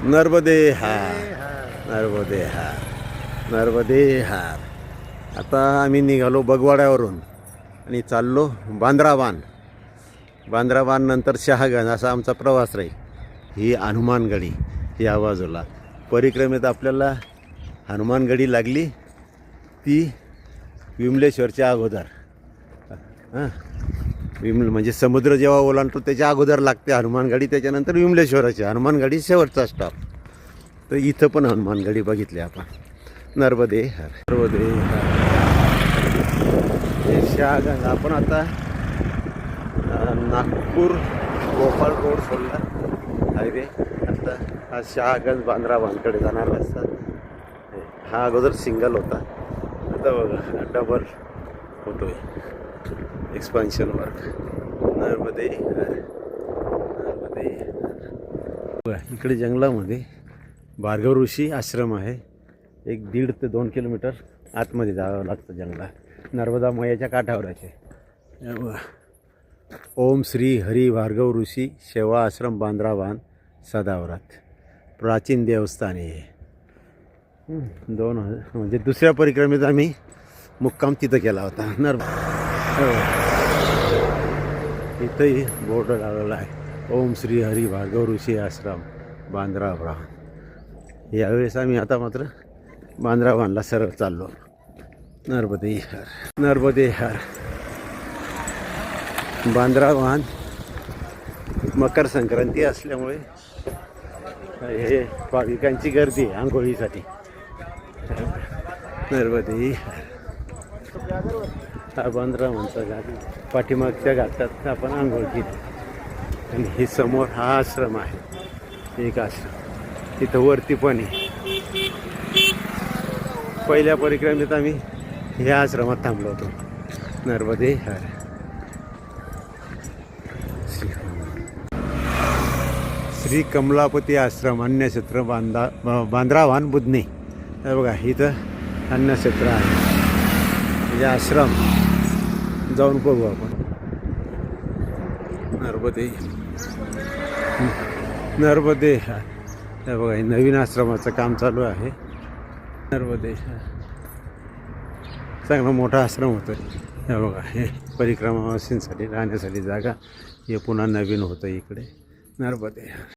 नर्मदे हार, नर्मदे हार, नर्मदे हार. आता आम्ही निघालो बगवाड्यावरून आणि चाललो बांद्राबान. बांद्राबान नंतर शहागंज असा आमचा प्रवास राहील. ही हनुमानगडी या बाजूला परिक्रमेत आपल्याला हनुमानगडी लागली ती विमलेश्वरच्या अगोदर. हां, म्हणजे समुद्र जेव्हा ओलांडतो त्याच्या अगोदर लागते हनुमानगडी, त्याच्यानंतर विमलेश्वराची हनुमानगडी शेवटचा स्टॉप. तर इथं पण हनुमानगडी बघितली आपण. नर्मदे हर, नर्मदे हर. शहागंज आपण आता नागपूर भोपाळ रोड सोडला हायवे. आता हा शहागंज बांद्राबानकडे जाणार रस्ता. हा अगोदर सिंगल होता, आता बघा डबल होतोय. Expansion work. नर्मदे हर, नर्मदे हर. इकडे जंगलामध्ये भार्गव ऋषी आश्रम आहे. 1.5 ते 2 किलोमीटर आतमध्ये जावं लागतं जंगलात. नर्मदा मैयाच्या काठावर आहे. ओम श्री हरी भार्गव ऋषी सेवा आश्रम बांद्राबान सदावरात प्राचीन देवस्थान आहे. 2000 म्हणजे दुसऱ्या परिक्रमेत आम्ही मुक्काम तिथं केला होता. इथंही बोर्ड लावलेला आहे, ओम श्री हरी भार्गव ऋषी आश्रम बांद्राबान. यावेळेस आम्ही आता मात्र बांद्राबानला सरळ चाललो. नर्मदे हर, नर्मदे हर. बांद्राबान मकर संक्रांती असल्यामुळे हे भाविकांची गर्दी आहे आंघोळीसाठी. नर्मदे हर. हा बांद्राबानचा घाट, पाठीमागच्या घाटात आपण आंघोळ केली. आणि हे समोर हा आश्रम आहे, एक आश्रम. तिथं वरती पण आहे. पहिल्या परिक्रमेत आम्ही ह्या आश्रमात थांबलो होतो. नर्मदे हर. श्री कमलापती आश्रम अन्नक्षेत्र बांद्राबान बुधनी. हे बघा इथं अन्नक्षेत्र आहे, म्हणजे आश्रम. जाऊन बघू आपण. नर्मदे, नर्मदे. हे बघा हे नवीन आश्रमाचं काम चालू आहे. नर्मदे. चांगला मोठा आश्रम होतो. हे बघा हे परिक्रमावासींसाठी राहण्यासाठी जागा. हे पुन्हा नवीन होतं इकडे. नर्मदे.